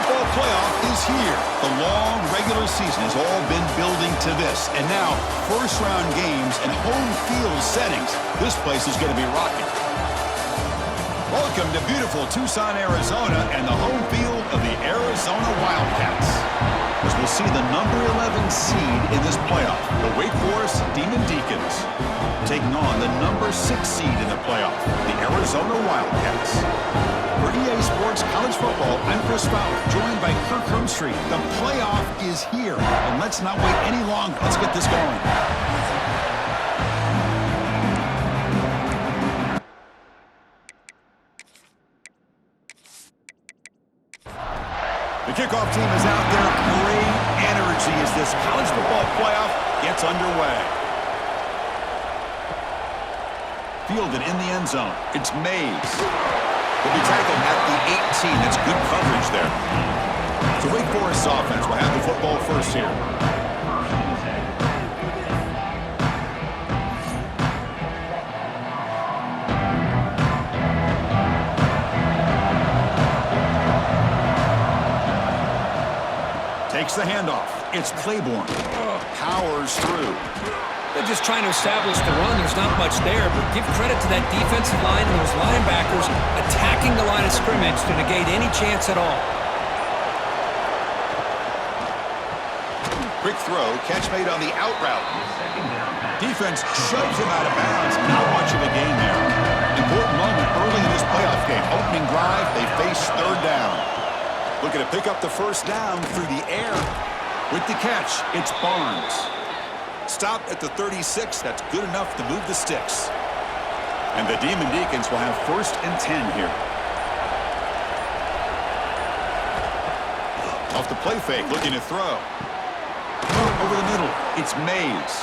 football playoff is here. The long regular season has all been building to this. And now, first-round games and home field settings. This place is going to be rocking. Welcome to beautiful Tucson, Arizona, and the home field of the Arizona Wildcats. As we'll see the number 11 seed in this playoff, the Wake Forest Demon Deacons, taking on the number 6 seed in the playoff, the Arizona Wildcats. For EA Sports College Football, I'm Chris Fowler, joined by Kirk Hermstreet. The playoff is here, and let's not wait any longer. Let's get this going. The kickoff team is out there. Great energy as this college football playoff gets underway. Fielded in the end zone. It's Mays. Will be tackled at the 18. That's good coverage there. So Wake Forest's offense will have the football first here. Takes the handoff. It's Claiborne. Powers through. They're just trying to establish the run. There's not much there, but give credit to that defensive line and those linebackers attacking the line of scrimmage to negate any chance at all. Quick throw, catch made on the out route. Defense shoves him out of bounds. Not much of a gain there. Important moment early in this playoff game. Opening drive, they face third down. Looking to pick up the first down through the air. With the catch, it's Barnes. Stop at the 36. That's good enough to move the sticks. And the Demon Deacons will have 1st and 10 here. Off the play fake, looking to throw. Over the middle, it's Mays.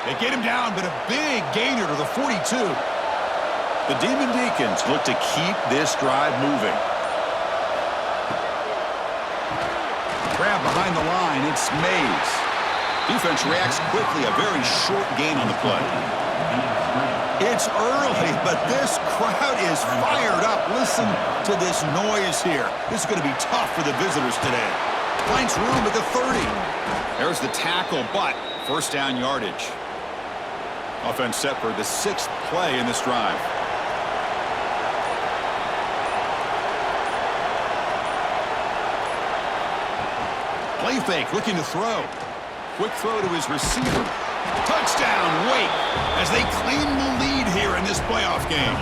They get him down, but a big gainer to the 42. The Demon Deacons look to keep this drive moving. Grab behind the line, it's Mays. Defense reacts quickly, a very short gain on the play. It's early, but this crowd is fired up. Listen to this noise here. This is going to be tough for the visitors today. Finds room at the 30. There's the tackle, but first down yardage. Offense set for the 6th play in this drive. Play fake, looking to throw. Quick throw to his receiver. Touchdown, Wake, as they claim the lead here in this playoff game.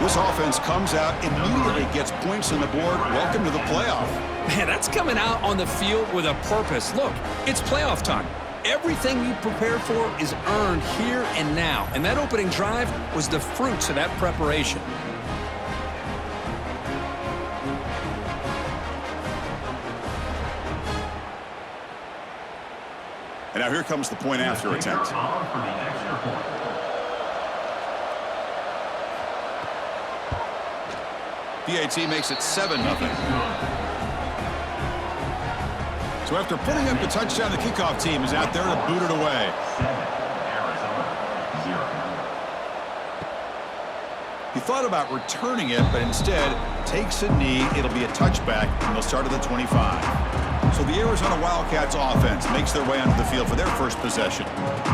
This offense comes out, immediately gets points on the board. Welcome to the playoff. Man, that's coming out on the field with a purpose. Look, it's playoff time. Everything you prepare for is earned here and now. And that opening drive was the fruits of that preparation. And now here comes the point after attempt. PAT makes it 7-0. So after putting up the touchdown, the kickoff team is out there to boot it away. He thought about returning it, but instead takes a knee. It'll be a touchback, and they'll start at the 25. So the Arizona Wildcats offense makes their way onto the field for their first possession.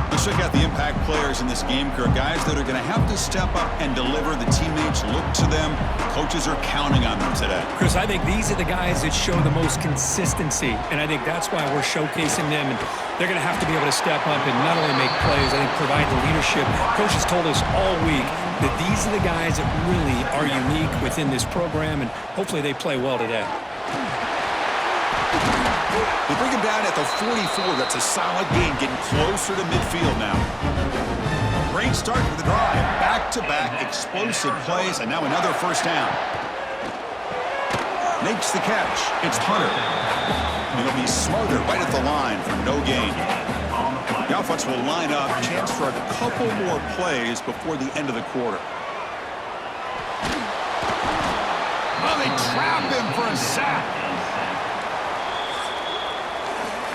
Let's check out the impact players in this game, Kirk. Guys that are going to have to step up and deliver. The teammates look to them. Coaches are counting on them today. Chris, I think these are the guys that show the most consistency, and I think that's why we're showcasing them. And they're going to have to be able to step up and not only make plays, I think provide the leadership. Coaches told us all week that these are the guys that really are unique within this program, and hopefully they play well today. They bring him down at the 44. That's a solid gain, getting closer to midfield now. Great start to the drive. Back-to-back explosive plays, and now another first down. Makes the catch. It's Hunter. It'll be smothered right at the line for no gain. The offense will line up. Chance for a couple more plays before the end of the quarter. Oh, they trap him for a sack.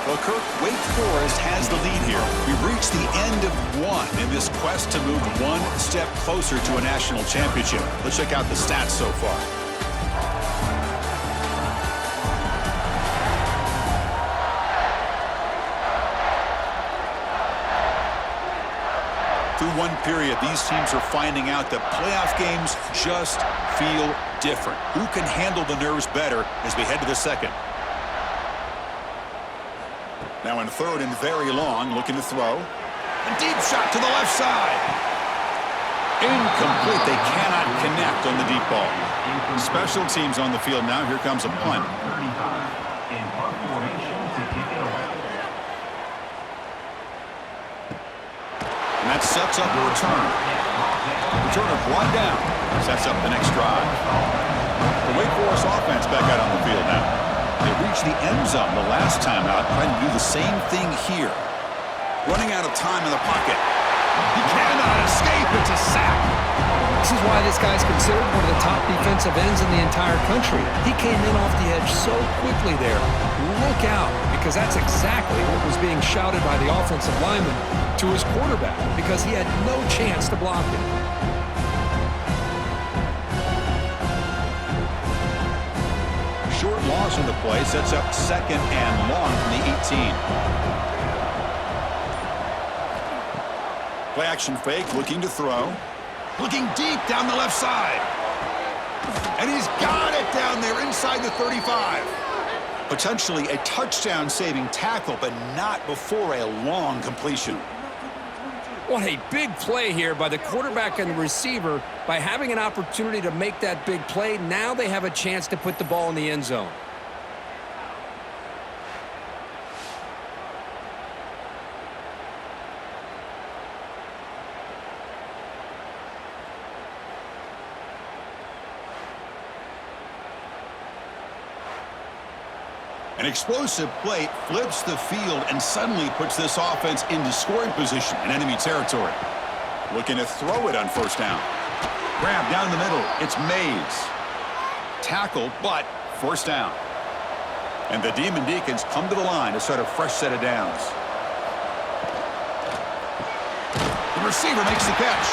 Well, Kirk, Wake Forest has the lead here. We've reached the end of one in this quest to move one step closer to a national championship. Let's check out the stats so far. one period, these teams are finding out that playoff games just feel different. Who can handle the nerves better as we head to the second? Now in third and very long, looking to throw. A deep shot to the left side. Incomplete. They cannot connect on the deep ball. Special teams on the field now. Here comes a punt. And that sets up a return. Returner brought down. Sets up the next drive. The Wake Forest offense back out on the field now. They reached the end zone the last time out. Trying to do the same thing here. Running out of time in the pocket. He cannot escape. It's a sack. This is why this guy's considered one of the top defensive ends in the entire country. He came in off the edge so quickly there. Look out, because that's exactly what was being shouted by the offensive lineman to his quarterback, because he had no chance to block it. Short loss in the play sets up second and long from the 18. Play action fake, looking to throw. Looking deep down the left side. And he's got it down there inside the 35. Potentially a touchdown-saving tackle, but not before a long completion. What a big play here by the quarterback and the receiver. By having an opportunity to make that big play, now they have a chance to put the ball in the end zone. An explosive play flips the field and suddenly puts this offense into scoring position in enemy territory. Looking to throw it on first down. Grab down the middle. It's Mays. Tackled, but first down. And the Demon Deacons come to the line to start a fresh set of downs. The receiver makes the catch.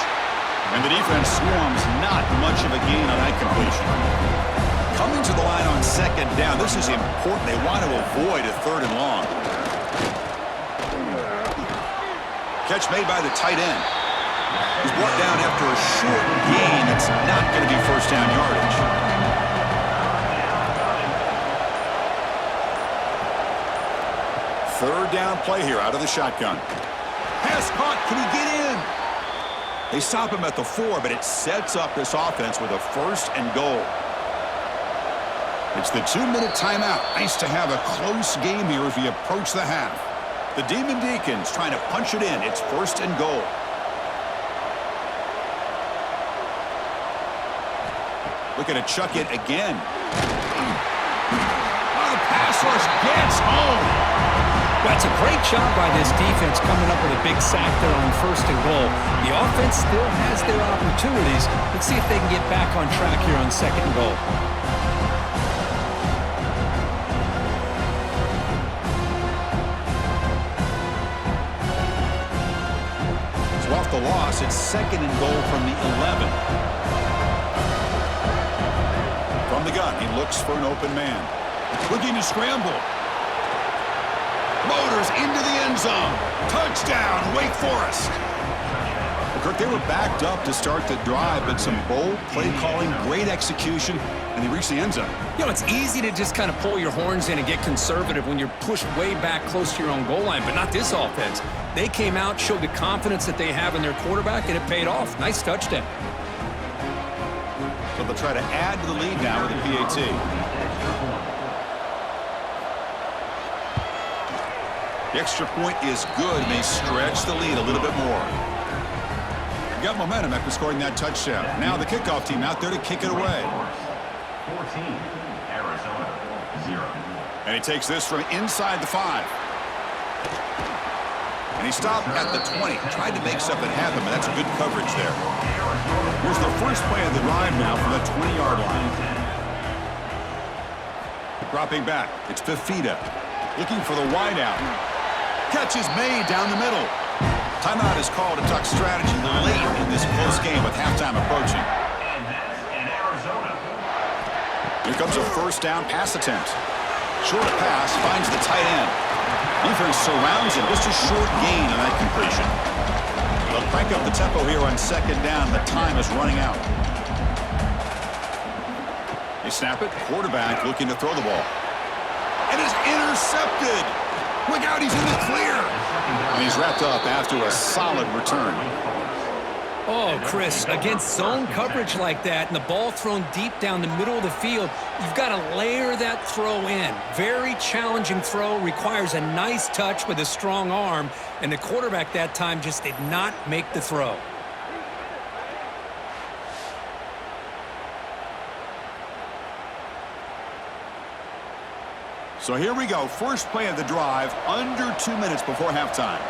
And the defense swarms, not much of a gain on that completion. Coming to the line on second down. This is important. They want to avoid a third and long. Catch made by the tight end. He's brought down after a short gain. It's not going to be first down yardage. Third down play here out of the shotgun. Pass caught. Can he get in? They stop him at the 4, but it sets up this offense with a first and goal. It's the 2-minute timeout. Nice to have a close game here as we approach the half. The Demon Deacons trying to punch it in. It's first and goal. Looking to chuck it again. Oh, the pass rush gets home. That's a great job by this defense coming up with a big sack there on first and goal. The offense still has their opportunities. Let's see if they can get back on track here on second and goal. Off the loss, it's second and goal from the 11. From the gun, he looks for an open man. Looking to scramble. Motors into the end zone. Touchdown, Wake Forest. Well, Kirk, they were backed up to start the drive, but some bold play calling, great execution, and they reached the end zone. You know, it's easy to just kind of pull your horns in and get conservative when you're pushed way back close to your own goal line, but not this offense. They came out, showed the confidence that they have in their quarterback, and it paid off. Nice touchdown. So they'll try to add to the lead now with a PAT. The extra point is good, and they stretch the lead a little bit more. Got momentum after scoring that touchdown. Now the kickoff team out there to kick it away. 14, Arizona, 0. And he takes this from inside the 5. And he stopped at the 20. Tried to make something happen, but that's good coverage there. Here's the first play of the drive now from the 20-yard line. Dropping back. It's Fifita. Looking for the wideout. Catch is made down the middle. Timeout is called to talk strategy late in this close game with halftime approaching. And that's in Arizona. Here comes a first down pass attempt. Short pass finds the tight end. Defense surrounds him. Just a short gain on that completion. The They'll crank up the tempo here on second down. The time is running out. They snap it. Quarterback looking to throw the ball. And is intercepted. Look out, he's in the clear. And he's wrapped up after a solid return. Oh, Chris, against zone coverage like that and the ball thrown deep down the middle of the field, you've got to layer that throw in. Very challenging throw, requires a nice touch with a strong arm, and the quarterback that time just did not make the throw. So here we go. First play of the drive, under 2 minutes before halftime.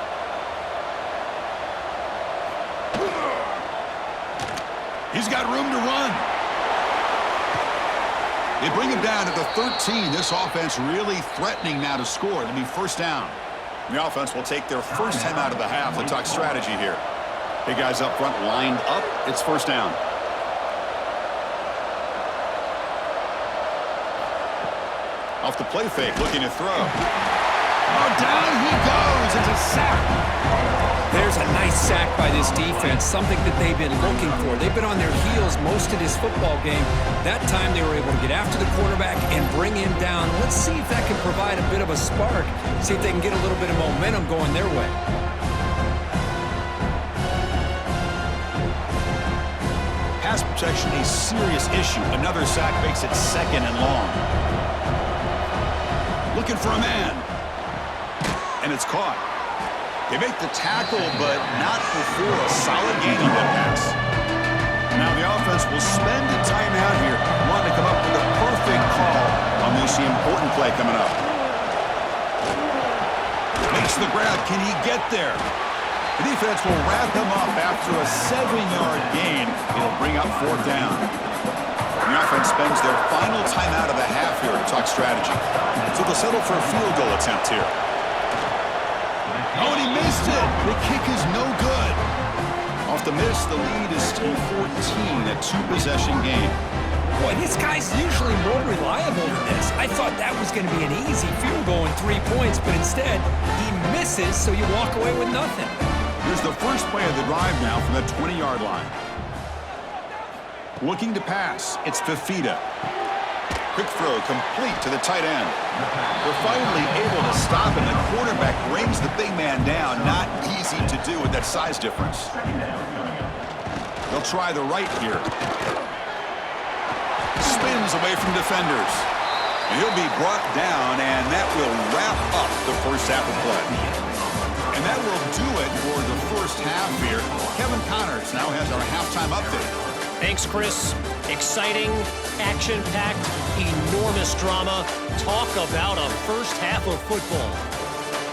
He's got room to run. They bring him down at the 13. This offense really threatening now to score. It'll be first down. The offense will take their first time out of the half. Let's talk strategy here. Big guys up front lined up. It's first down. Off the play fake, looking to throw. Oh, down he goes. It's a sack. There's a nice sack by this defense, something that they've been looking for. They've been on their heels most of this football game. That time they were able to get after the quarterback and bring him down. Let's see if that can provide a bit of a spark, see if they can get a little bit of momentum going their way. Pass protection, a serious issue. Another sack makes it second and long. Looking for a man. And it's caught. They make the tackle, but not before a solid gain on that pass. Now the offense will spend a timeout here, wanting to come up with a perfect call on this important play coming up. Makes the grab. Can he get there? The defense will wrap him up after a 7-yard gain. It'll bring up fourth down. The offense spends their final timeout of the half here to talk strategy. So they'll settle for a field goal attempt here. Oh, and he missed it. The kick is no good. Off the miss, the lead is still 14, a two-possession game. Boy, this guy's usually more reliable than this. I thought that was going to be an easy field goal in 3 points, but instead, he misses, so you walk away with nothing. Here's the first play of the drive now from the 20-yard line. Looking to pass, it's Fifita. Quick throw complete to the tight end. They're finally able to stop, and the quarterback brings the big man down. Not easy to do with that size difference. They'll try the right here. Spins away from defenders. And he'll be brought down, and that will wrap up the first half of play. And that will do it for the first half here. Kevin Connors now has our halftime update. Thanks, Chris. Exciting, action-packed, enormous drama. Talk about a first half of football.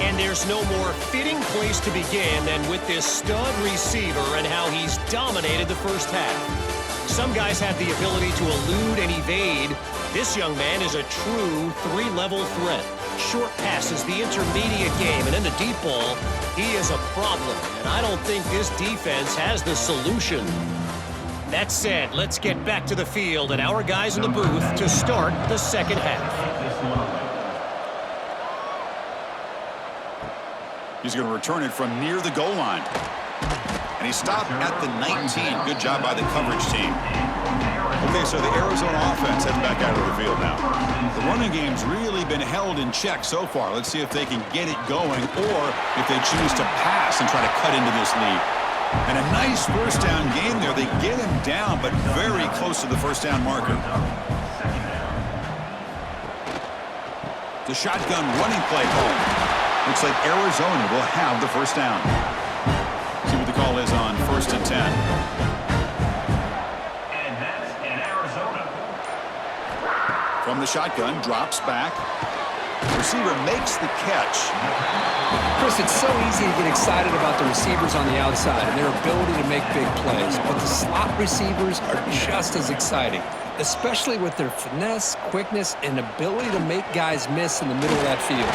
And there's no more fitting place to begin than with this stud receiver and how he's dominated the first half. Some guys have the ability to elude and evade. This young man is a true three-level threat. Short passes, the intermediate game, and then the deep ball. He is a problem, and I don't think this defense has the solution. That said, let's get back to the field and our guys in the booth to start the second half. He's going to return it from near the goal line. And he stopped at the 19. Good job by the coverage team. Okay, so the Arizona offense heading back out of the field now. The running game's really been held in check so far. Let's see if they can get it going or if they choose to pass and try to cut into this lead. And a nice first down game there. They get him down, but very close to the first down marker. The shotgun running play call. Looks like Arizona will have the first down. See what the call is on 1st and 10. And that's in Arizona. From the shotgun, drops back. Receiver makes the catch. Chris, it's so easy to get excited about the receivers on the outside and their ability to make big plays, but the slot receivers are just as exciting, especially with their finesse, quickness, and ability to make guys miss in the middle of that field.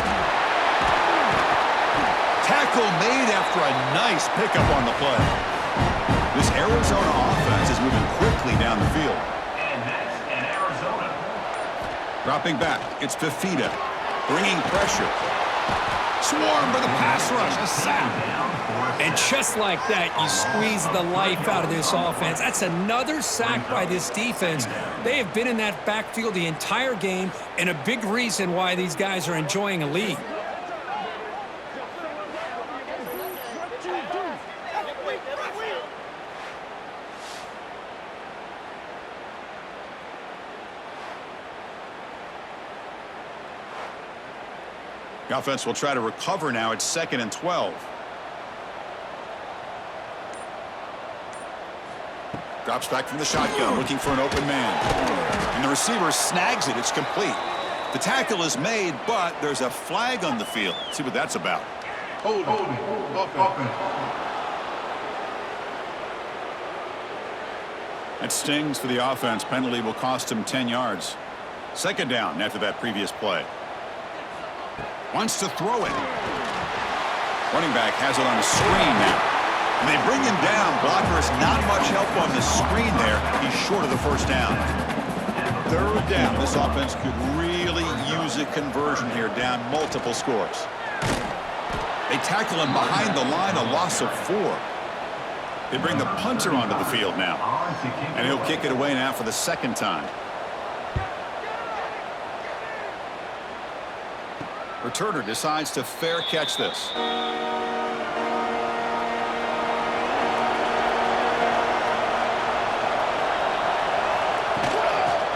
Tackle made after a nice pickup on the play. This Arizona offense is moving quickly down the field. And that's in Arizona. Dropping back, it's Fifita. Bringing pressure. Swarm for the pass rush, a sack. And just like that, you squeeze the life out of this offense. That's another sack by this defense. They have been in that backfield the entire game, and a big reason why these guys are enjoying a lead. The offense will try to recover now. It's 2nd and 12. Drops back from the shotgun, looking for an open man. And the receiver snags it. It's complete. The tackle is made, but there's a flag on the field. Let's see what that's about. Hold it. That stings for the offense. Penalty will cost him 10 yards. 2nd down after that previous play. Wants to throw it. Running back has it on a screen now. And they bring him down. Blocker has not much help on the screen there. He's short of the first down. 3rd down. This offense could really use a conversion here, down multiple scores. They tackle him behind the line, a loss of 4. They bring the punter onto the field now. And he'll kick it away now for the 2nd time. Returner decides to fair catch this.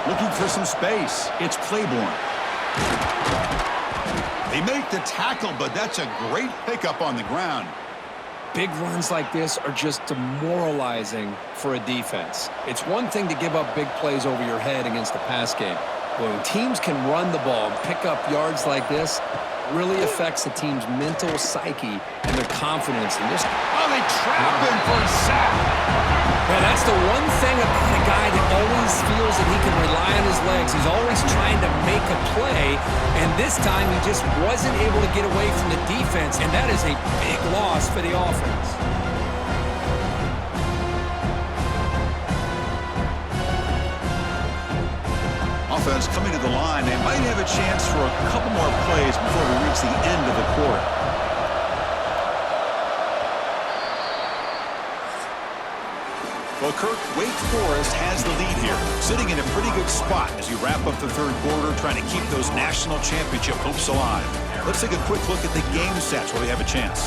Looking for some space. It's Claiborne. They make the tackle, but that's a great pickup on the ground. Big runs like this are just demoralizing for a defense. It's one thing to give up big plays over your head against the pass game. When teams can run the ball and pick up yards like this, really affects the team's mental psyche and their confidence. And just, oh, they trap him for a sack. Yeah, that's the one thing about a guy that always feels that he can rely on his legs. He's always trying to make a play, and this time he just wasn't able to get away from the defense, and that is a big loss for the offense. Offense coming to the line. They might have a chance for a couple more plays before we reach the end of the quarter. Well, Kirk, Wake Forest has the lead here, sitting in a pretty good spot as you wrap up the 3rd quarter, trying to keep those national championship hopes alive. Let's take a quick look at the game stats where we have a chance.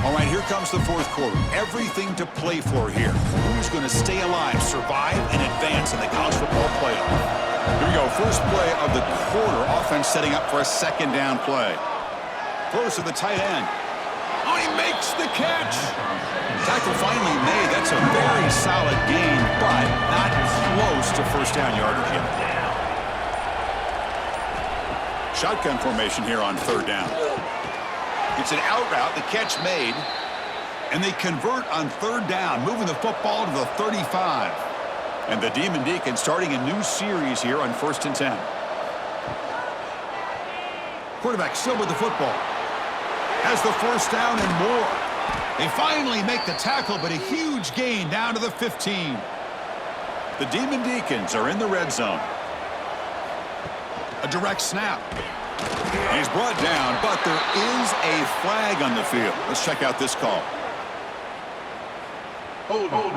All right, here comes the 4th quarter. Everything to play for here. Who's going to stay alive, survive, and advance in the college football playoff? Here we go. First play of the quarter. Offense setting up for a 2nd down play. Throws to the tight end. Oh, he makes the catch. Tackle finally made. That's a very solid gain, but not close to first down yardage yet. Shotgun formation here on 3rd down. It's an out route, the catch made, and they convert on 3rd down, moving the football to the 35. And the Demon Deacons starting a new series here on 1st and 10. Quarterback still with the football. Has the first down and more. They finally make the tackle, but a huge gain down to the 15. The Demon Deacons are in the red zone. A direct snap. He's brought down, but there is a flag on the field. Let's check out this call. Hold it.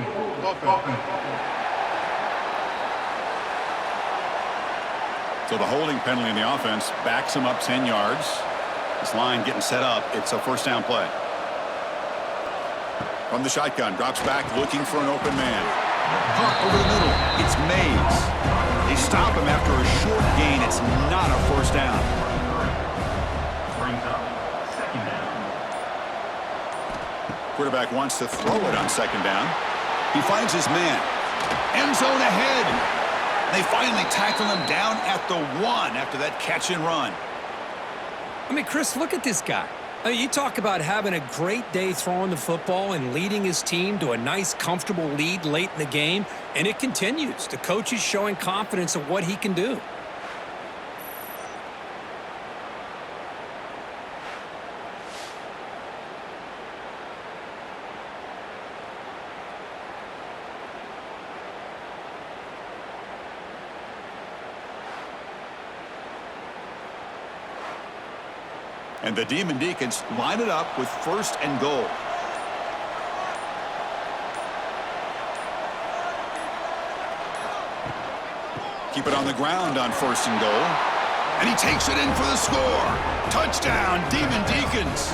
So the holding penalty in the offense backs him up 10 yards. This line getting set up. It's a first down play. From the shotgun, drops back looking for an open man. Pump over the middle. It's Mays. They stop him after a short gain. It's not a first down. Brings up 2nd down. Quarterback wants to throw it on 2nd down. He finds his man. End zone ahead. They finally tackle him down at the 1 after that catch and run. I mean, Chris, look at this guy. I mean, you talk about having a great day throwing the football and leading his team to a nice, comfortable lead late in the game, and it continues. The coach is showing confidence of what he can do. And the Demon Deacons line it up with 1st and goal. Keep it on the ground on 1st and goal. And he takes it in for the score. Touchdown, Demon Deacons.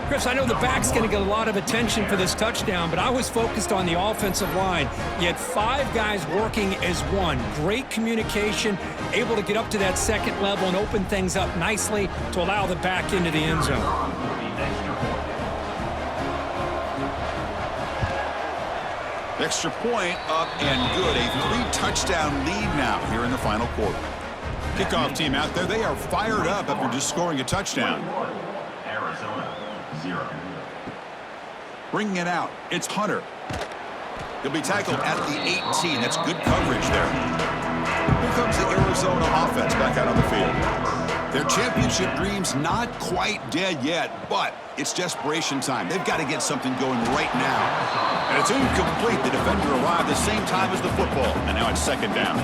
Chris, I know the back's going to get a lot of attention for this touchdown, but I was focused on the offensive line. You had 5 guys working as one. Great communication, able to get up to that 2nd level and open things up nicely to allow the back into the end zone. Extra point up and good. A 3-touchdown lead now here in the final quarter. Kickoff team out there, they are fired up after just scoring a touchdown. Arizona 0. Bringing it out, it's Hunter. He'll be tackled at the 18. That's good coverage there. Here comes the Arizona offense back out on the field. Their championship dreams not quite dead yet, but it's desperation time. They've got to get something going right now. And it's incomplete. The defender arrived the same time as the football, and now it's 2nd down.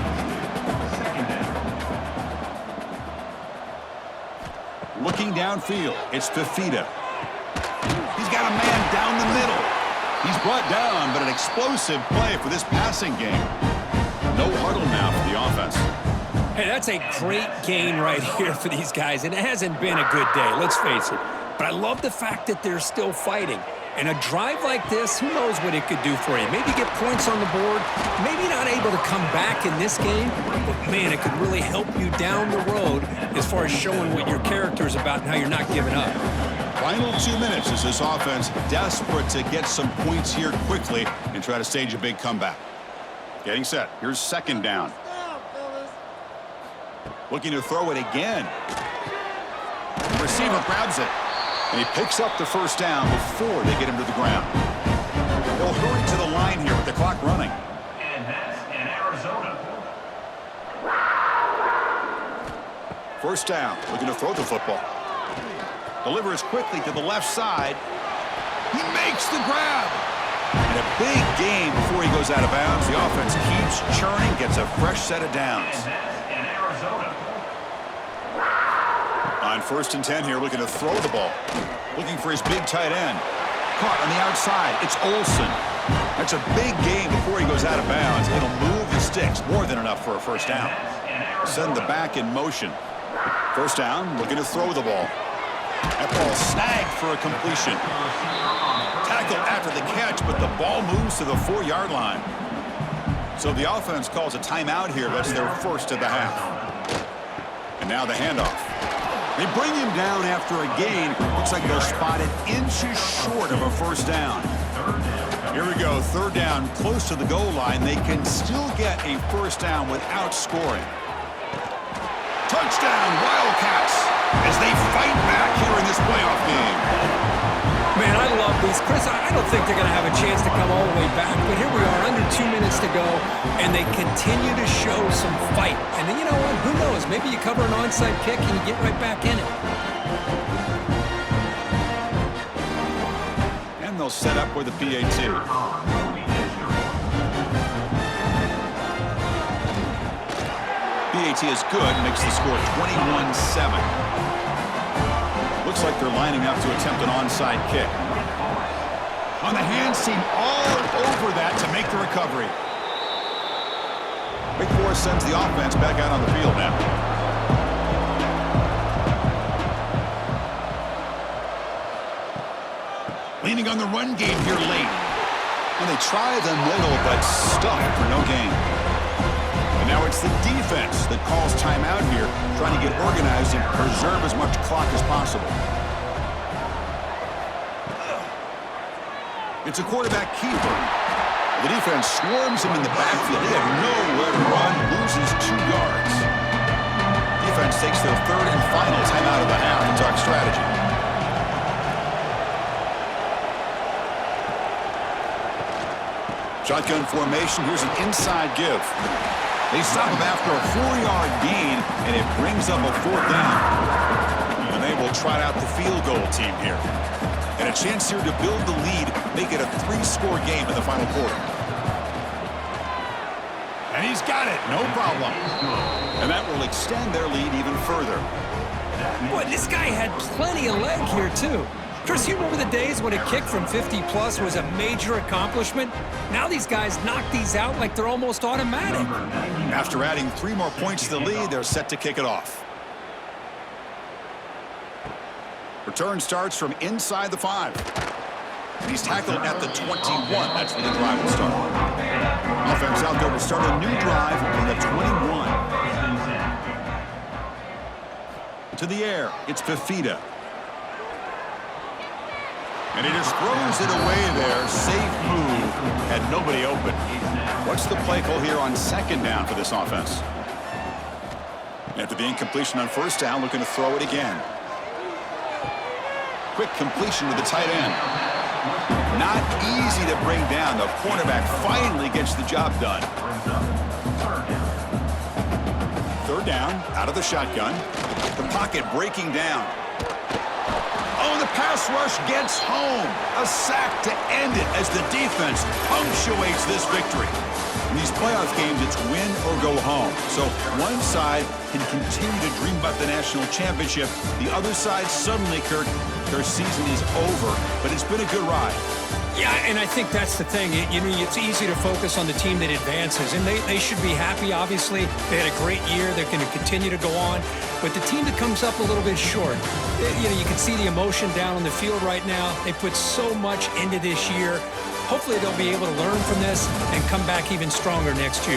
Looking downfield, it's Fifita. He's got a man down the middle. He's brought down, but an explosive play for this passing game. No huddle now for the offense. Hey, that's a great gain right here for these guys, and it hasn't been a good day, let's face it. But I love the fact that they're still fighting. And a drive like this, who knows what it could do for you. Maybe get points on the board, maybe not able to come back in this game, but man, it could really help you down the road as far as showing what your character is about and how you're not giving up. Final 2 minutes as this offense desperate to get some points here quickly and try to stage a big comeback. Getting set. Here's 2nd down. Looking to throw it again. The receiver grabs it. And he picks up the 1st down before they get him to the ground. They'll hurry to the line here with the clock running. And that's in Arizona. 1st down, looking to throw the football. Delivers quickly to the left side. He makes the grab. And a big gain before he goes out of bounds. The offense keeps churning, gets a fresh set of downs. And that's in Arizona. On 1st and 10 here, looking to throw the ball. Looking for his big tight end. Caught on the outside. It's Olsen. That's a big gain before he goes out of bounds. It'll move the sticks. More than enough for a 1st down. Send the back in motion. 1st down, looking to throw the ball. That ball snagged for a completion. Tackled after the catch, but the ball moves to the 4-yard line. So the offense calls a timeout here. That's their 1st of the half. And now the handoff. They bring him down after a gain. Looks like they're spotted inches short of a 1st down. Here we go, 3rd down, close to the goal line. They can still get a 1st down without scoring. Touchdown, Wildcats, as they fight back here in this playoff game. Man, I love these. Chris, I don't think they're going to have a chance to come all the way back, but here we are, under 2 minutes to go, and they continue to show some fight. And then, you know what, who knows? Maybe you cover an onside kick and you get right back in it. And they'll set up with a PAT. PAT is good, makes the score 21-7. Looks like they're lining up to attempt an onside kick. On the hands team, all over that to make the recovery. Wake Forest sends the offense back out on the field now. Leaning on the run game here late. And they try the middle, but stuck for no gain. And now it's the defense that calls timeout here, trying to get organized and preserve as much clock as possible. It's a quarterback keeper. The defense swarms him in the backfield. They have nowhere to run, loses 2 yards. Defense takes their 3rd and final timeout of the half to talk strategy. Shotgun formation. Here's an inside give. They stop him after a 4-yard gain, and it brings up a 4th down. And they will trot out the field goal team here. And a chance here to build the lead, make it a 3-score game in the final quarter. And he's got it, no problem. And that will extend their lead even further. Boy, this guy had plenty of leg here, too. Chris, you remember the days when a kick from 50-plus was a major accomplishment? Now these guys knock these out like they're almost automatic. After adding 3 more points to the lead, they're set to kick it off. Return starts from inside the 5. And he's tackled at the 21. That's where the drive will start. Offense out there will start a new drive from the 21. To the air, it's Fifita. And he just throws it away there. Safe move. Had nobody open. What's the play call here on second down for this offense? After the incompletion on first down, looking to throw it again. Quick completion to the tight end. Not easy to bring down. The cornerback finally gets the job done. Third down, out of the shotgun. The pocket breaking down. Oh, the pass rush gets home. A sack to end it as the defense punctuates this victory. In these playoff games, it's win or go home. So one side can continue to dream about the national championship. The other side suddenly, Kirk, their season is over. But it's been a good ride. Yeah, and I think that's the thing. It's easy to focus on the team that advances, and they should be happy, obviously. They had a great year. They're going to continue to go on. But the team that comes up a little bit short, you can see the emotion down on the field right now. They put so much into this year. Hopefully they'll be able to learn from this and come back even stronger next year.